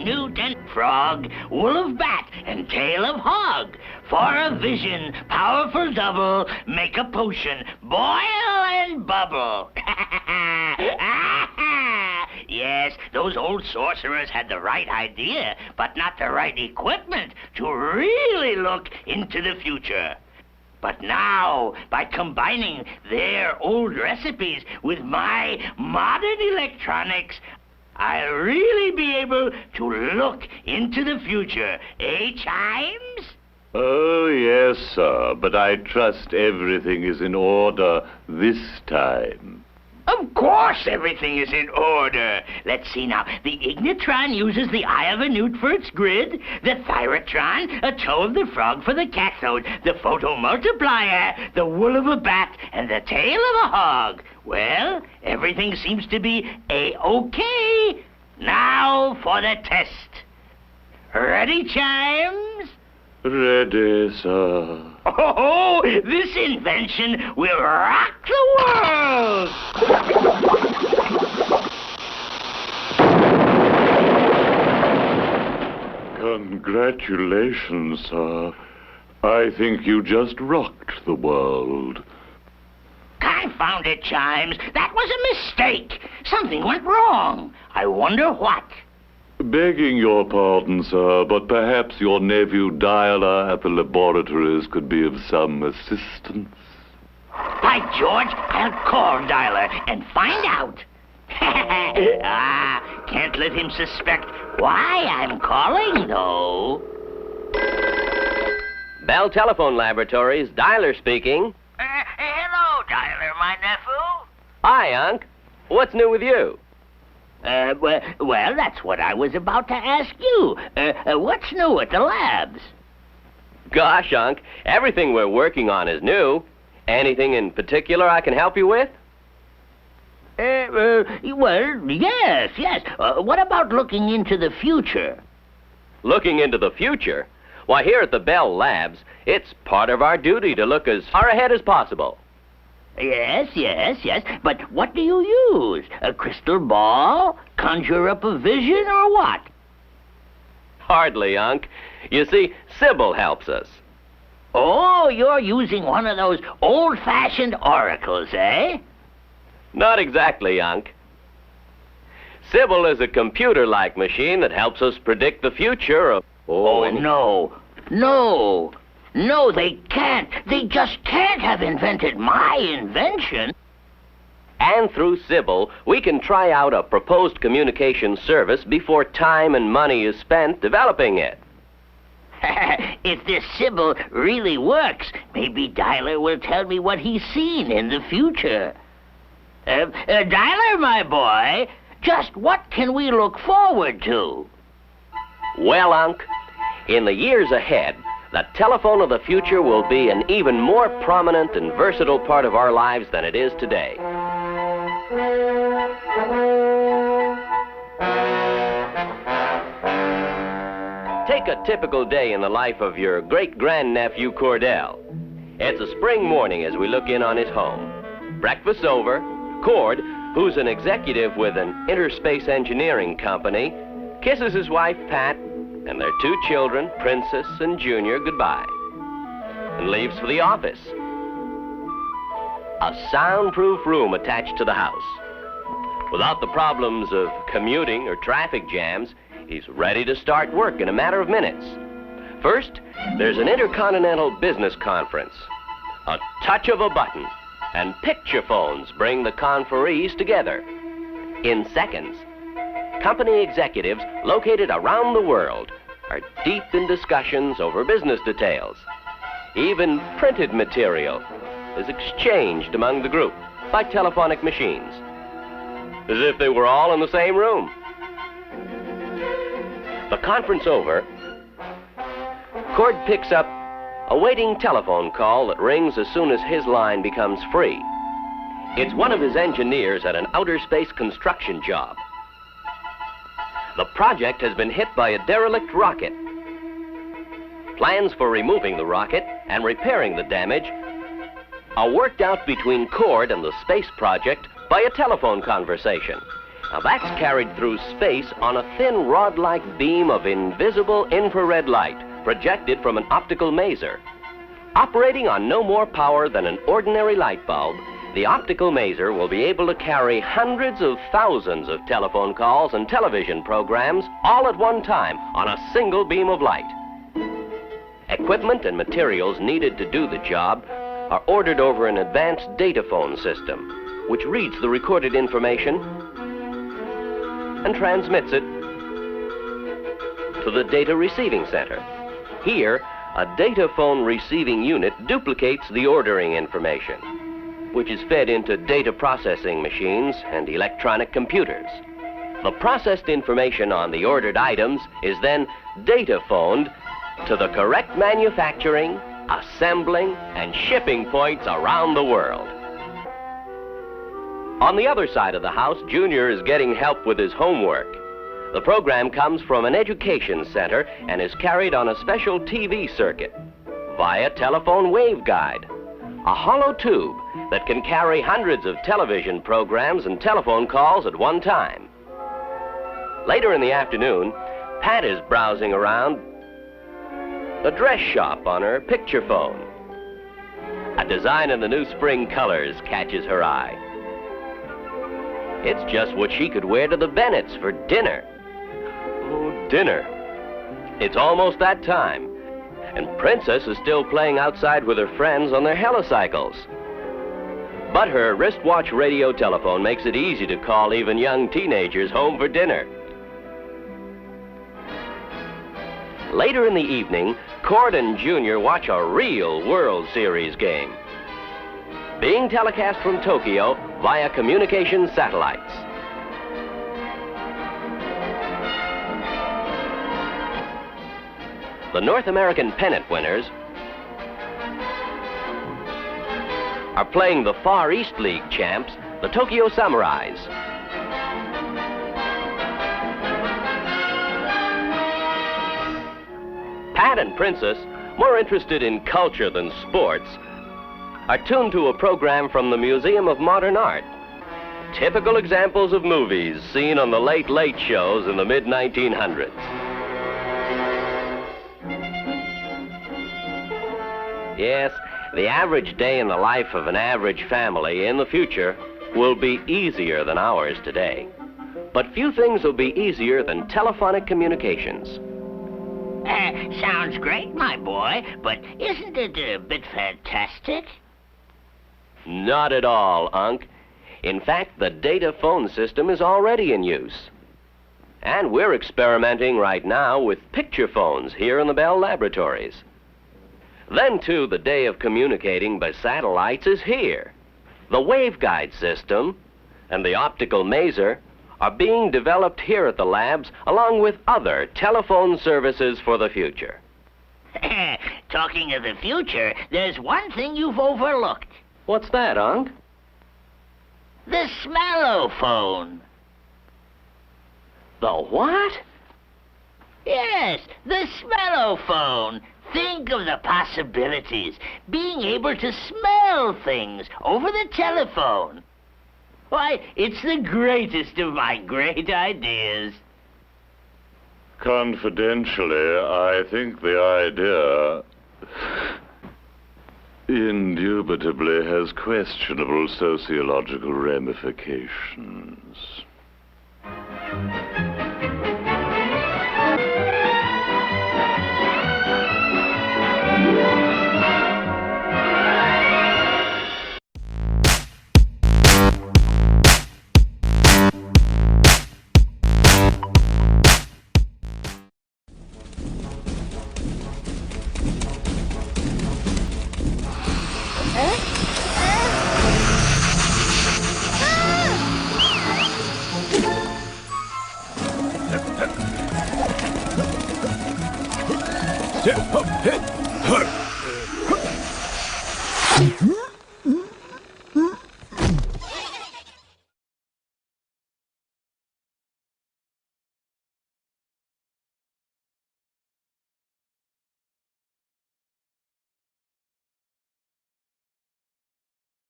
newt and frog, wool of bat and tail of hog. For a vision, powerful double, make a potion, boil and bubble. Yes, those old sorcerers had the right idea, but not the right equipment to really look into the future. But now, by combining their old recipes with my modern electronics, I'll really be able to look into the future. Eh, Chimes? Oh, yes, sir, but I trust everything is in order this time. Of course everything is in order. Let's see now. The ignitron uses the eye of a newt for its grid, the thyrotron, a toe of the frog for the cathode, the photomultiplier, the wool of a bat, and the tail of a hog. Well, everything seems to be A-OK. Now for the test. Ready, Chimes? Ready, sir. Oh, this invention will rock the world! Congratulations, sir. I think you just rocked the world. Confound it, Chimes. That was a mistake. Something went wrong. I wonder what. Begging your pardon, sir, but perhaps your nephew Dialer at the laboratories could be of some assistance. By George, I'll call Dialer and find out. Can't let him suspect why I'm calling, though. Bell Telephone Laboratories, Dialer speaking. Hello, Dialer, my nephew. Hi, Unc. What's new with you? Well, that's what I was about to ask you. What's new at the labs? Gosh, Unc, everything we're working on is new. Anything in particular I can help you with? Well, yes. What about looking into the future? Looking into the future? Why, here at the Bell Labs, it's part of our duty to look as far ahead as possible. Yes. But what do you use? A crystal ball? Conjure up a vision, or what? Hardly, Unc. You see, Sybil helps us. Oh, you're using one of those old-fashioned oracles, eh? Not exactly, Unc. Sybil is a computer-like machine that helps us predict the future of... No, they can't. They just can't have invented my invention. And through Sybil, we can try out a proposed communication service before time and money is spent developing it. If this Sybil really works, maybe Dialer will tell me what he's seen in the future. Dialer, my boy, just what can we look forward to? Well, Unc, in the years ahead, the telephone of the future will be an even more prominent and versatile part of our lives than it is today. Take a typical day in the life of your great-grandnephew Cordell. It's a spring morning as we look in on his home. Breakfast's over. Cord, who's an executive with an interspace engineering company, kisses his wife, Pat, and their two children, Princess and Junior, goodbye, and leaves for the office. A soundproof room attached to the house. Without the problems of commuting or traffic jams, he's ready to start work in a matter of minutes. First, there's an intercontinental business conference. A touch of a button, and picture phones bring the conferees together. In seconds, company executives located around the world are deep in discussions over business details. Even printed material is exchanged among the group by telephonic machines, as if they were all in the same room. The conference over, Cord picks up a waiting telephone call that rings as soon as his line becomes free. It's one of his engineers at an outer space construction job. The project has been hit by a derelict rocket. Plans for removing the rocket and repairing the damage are worked out between Cord and the space project by a telephone conversation. Now that's carried through space on a thin rod-like beam of invisible infrared light projected from an optical maser. Operating on no more power than an ordinary light bulb, the optical maser will be able to carry hundreds of thousands of telephone calls and television programs all at one time on a single beam of light. Equipment and materials needed to do the job are ordered over an advanced data phone system, which reads the recorded information and transmits it to the data receiving center. Here, a data phone receiving unit duplicates the ordering information, which is fed into data processing machines and electronic computers. The processed information on the ordered items is then data phoned to the correct manufacturing, assembling, and shipping points around the world. On the other side of the house, Junior is getting help with his homework. The program comes from an education center and is carried on a special TV circuit via telephone waveguide, a hollow tube that can carry hundreds of television programs and telephone calls at one time. Later in the afternoon, Pat is browsing around a dress shop on her picture phone. A design in the new spring colors catches her eye. It's just what she could wear to the Bennetts for dinner. Oh, dinner. It's almost that time, and Princess is still playing outside with her friends on their helicycles. But her wristwatch radio telephone makes it easy to call even young teenagers home for dinner. Later in the evening, Cord and Junior watch a real World Series game, being telecast from Tokyo via communication satellites. The North American pennant winners are playing the Far East League champs, the Tokyo Samurais. Pat and Princess, more interested in culture than sports, are tuned to a program from the Museum of Modern Art. Typical examples of movies seen on the Late Late shows in the mid-1900s. Yes, the average day in the life of an average family in the future will be easier than ours today. But few things will be easier than telephonic communications. Sounds great, my boy, but isn't it a bit fantastic? Not at all, Unc. In fact, the data phone system is already in use. And we're experimenting right now with picture phones here in the Bell Laboratories. Then, too, the day of communicating by satellites is here. The waveguide system and the optical maser are being developed here at the labs, along with other telephone services for the future. Talking of the future, there's one thing you've overlooked. What's that, Unc? The smellophone. The what? Yes, the smellophone. Think of the possibilities. Being able to smell things over the telephone. Why, it's the greatest of my great ideas. Confidentially, I think the idea indubitably has questionable sociological ramifications.